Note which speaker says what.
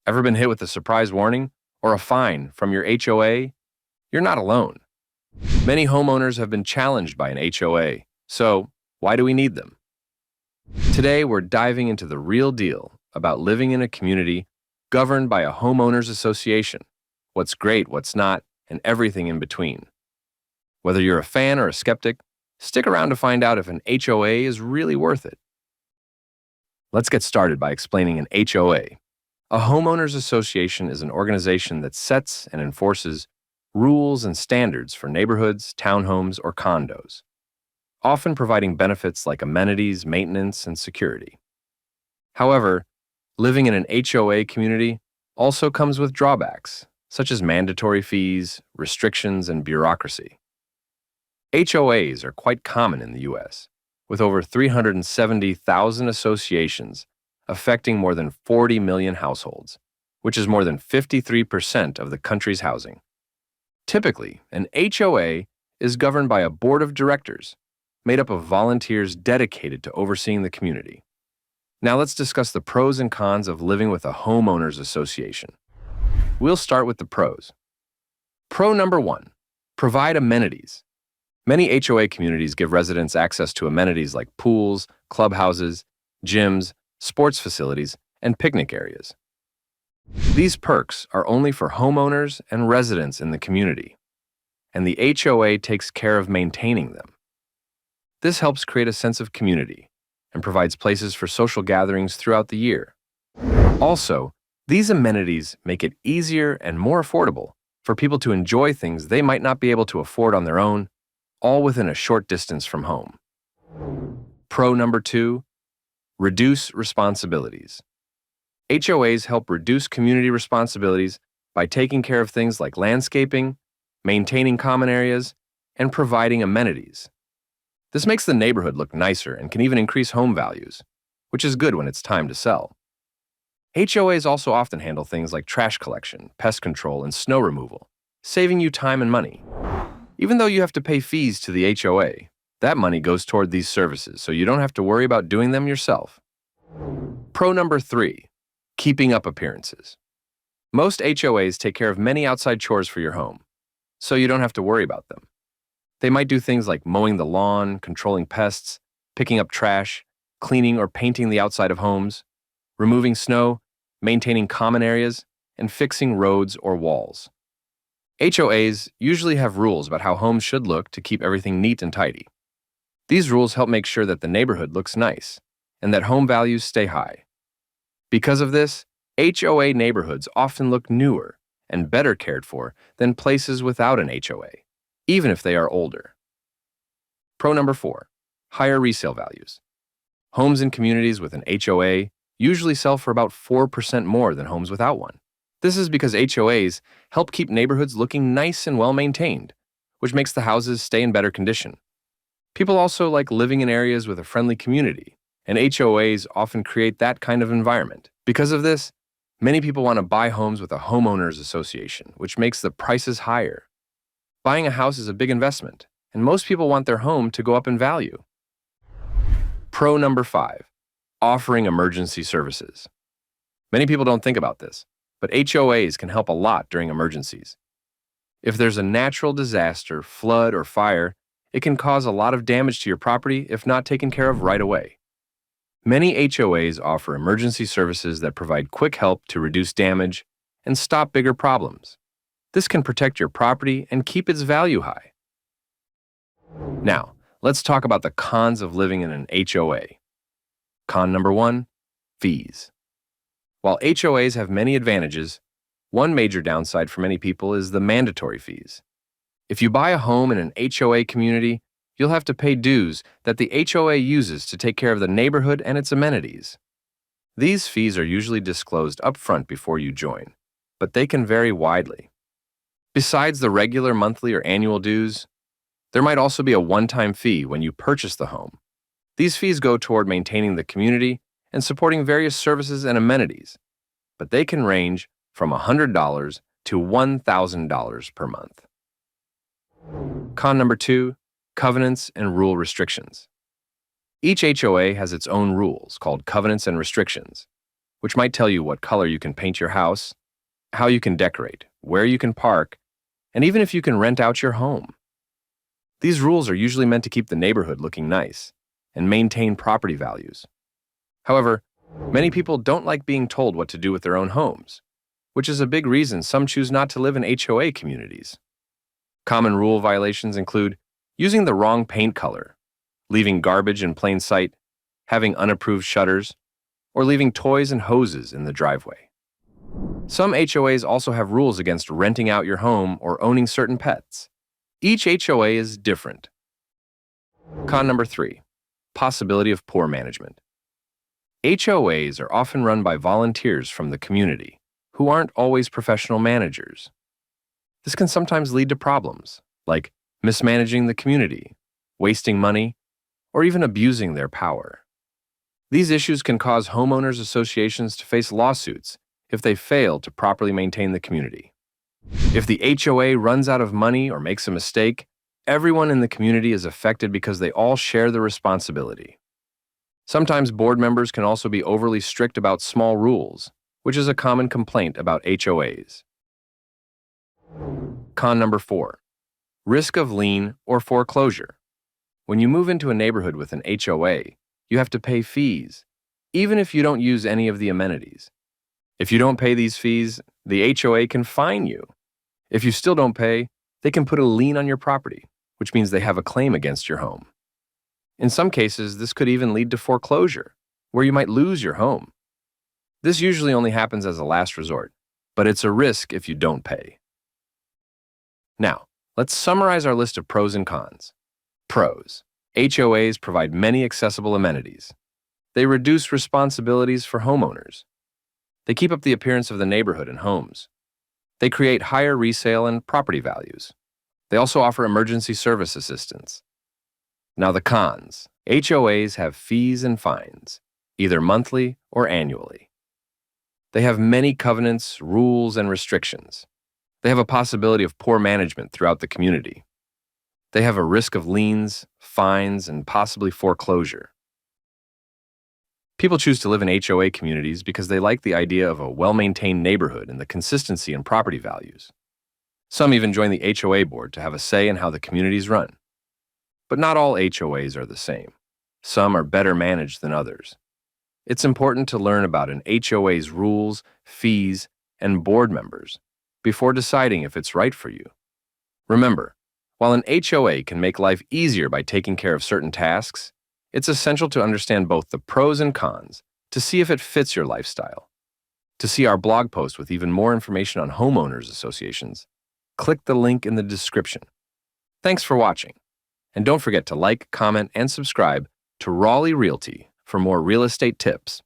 Speaker 1: Ever been hit with a surprise warning or a fine from your HOA? You're not alone. Many homeowners have been challenged by an HOA, so why do we need them? Today, we're diving into the real deal about living in a community governed by a homeowners association, what's great, what's not, and everything in between. Whether you're a fan or a skeptic, stick around to find out if an HOA is really worth it. Let's get started by explaining an HOA. A homeowners association is an organization that sets and enforces rules and standards for neighborhoods, townhomes, or condos, often providing benefits like amenities, maintenance, and security. However, living in an HOA community also comes with drawbacks, such as mandatory fees, restrictions, and bureaucracy. HOAs are quite common in the U.S., with over 370,000 associations affecting more than 40 million households, which is more than 53% of the country's housing. Typically, an HOA is governed by a board of directors made up of volunteers dedicated to overseeing the community. Now let's discuss the pros and cons of living with a homeowners association. We'll start with the pros. Pro number 1, provide amenities. Many HOA communities give residents access to amenities like pools, clubhouses, gyms, sports facilities, and picnic areas. These perks are only for homeowners and residents in the community, and the HOA takes care of maintaining them. This helps create a sense of community and provides places for social gatherings throughout the year. Also, these amenities make it easier and more affordable for people to enjoy things they might not be able to afford on their own, all within a short distance from home. Pro number 2, reduce responsibilities. HOAs help reduce community responsibilities by taking care of things like landscaping, maintaining common areas, and providing amenities. This makes the neighborhood look nicer and can even increase home values, which is good when it's time to sell. HOAs also often handle things like trash collection, pest control, and snow removal, saving you time and money. Even though you have to pay fees to the HOA, that money goes toward these services, so you don't have to worry about doing them yourself. Pro number 3, keeping up appearances. Most HOAs take care of many outside chores for your home, so you don't have to worry about them. They might do things like mowing the lawn, controlling pests, picking up trash, cleaning or painting the outside of homes, removing snow, maintaining common areas, and fixing roads or walls. HOAs usually have rules about how homes should look to keep everything neat and tidy. These rules help make sure that the neighborhood looks nice and that home values stay high. Because of this, HOA neighborhoods often look newer and better cared for than places without an HOA, even if they are older. Pro number 4, higher resale values. Homes in communities with an HOA usually sell for about 4% more than homes without one. This is because HOAs help keep neighborhoods looking nice and well-maintained, which makes the houses stay in better condition. People also like living in areas with a friendly community, and HOAs often create that kind of environment. Because of this, many people want to buy homes with a homeowners association, which makes the prices higher. Buying a house is a big investment, and most people want their home to go up in value. Pro number 5, offering emergency services. Many people don't think about this, but HOAs can help a lot during emergencies. If there's a natural disaster, flood, or fire, it can cause a lot of damage to your property if not taken care of right away. Many HOAs offer emergency services that provide quick help to reduce damage and stop bigger problems. This can protect your property and keep its value high. Now, let's talk about the cons of living in an HOA. Con number 1, fees. While HOAs have many advantages, one major downside for many people is the mandatory fees. If you buy a home in an HOA community, you'll have to pay dues that the HOA uses to take care of the neighborhood and its amenities. These fees are usually disclosed upfront before you join, but they can vary widely. Besides the regular monthly or annual dues, there might also be a one-time fee when you purchase the home. These fees go toward maintaining the community and supporting various services and amenities, but they can range from $100 to $1,000 per month. Con number 2, covenants and rule restrictions. Each HOA has its own rules called covenants and restrictions, which might tell you what color you can paint your house, how you can decorate, where you can park, and even if you can rent out your home. These rules are usually meant to keep the neighborhood looking nice and maintain property values. However, many people don't like being told what to do with their own homes, which is a big reason some choose not to live in HOA communities. Common rule violations include using the wrong paint color, leaving garbage in plain sight, having unapproved shutters, or leaving toys and hoses in the driveway. Some HOAs also have rules against renting out your home or owning certain pets. Each HOA is different. Con number 3, possibility of poor management. HOAs are often run by volunteers from the community who aren't always professional managers. This can sometimes lead to problems, like mismanaging the community, wasting money, or even abusing their power. These issues can cause homeowners associations to face lawsuits if they fail to properly maintain the community. If the HOA runs out of money or makes a mistake, everyone in the community is affected because they all share the responsibility. Sometimes board members can also be overly strict about small rules, which is a common complaint about HOAs. Con number 4, risk of lien or foreclosure. When you move into a neighborhood with an HOA, you have to pay fees, even if you don't use any of the amenities. If you don't pay these fees, the HOA can fine you. If you still don't pay, they can put a lien on your property, which means they have a claim against your home. In some cases, this could even lead to foreclosure, where you might lose your home. This usually only happens as a last resort, but it's a risk if you don't pay. Now, let's summarize our list of pros and cons. Pros. HOAs provide many accessible amenities. They reduce responsibilities for homeowners. They keep up the appearance of the neighborhood and homes. They create higher resale and property values. They also offer emergency service assistance. Now the cons. HOAs have fees and fines, either monthly or annually. They have many covenants, rules, and restrictions. They have a possibility of poor management throughout the community. They have a risk of liens, fines, and possibly foreclosure. People choose to live in HOA communities because they like the idea of a well-maintained neighborhood and the consistency in property values. Some even join the HOA board to have a say in how the communities run. But not all HOAs are the same. Some are better managed than others. It's important to learn about an HOA's rules, fees, and board members before deciding if it's right for you. Remember, while an HOA can make life easier by taking care of certain tasks, it's essential to understand both the pros and cons to see if it fits your lifestyle. To see our blog post with even more information on homeowners associations, click the link in the description. Thanks for watching, and don't forget to like, comment, and subscribe to Raleigh Realty for more real estate tips.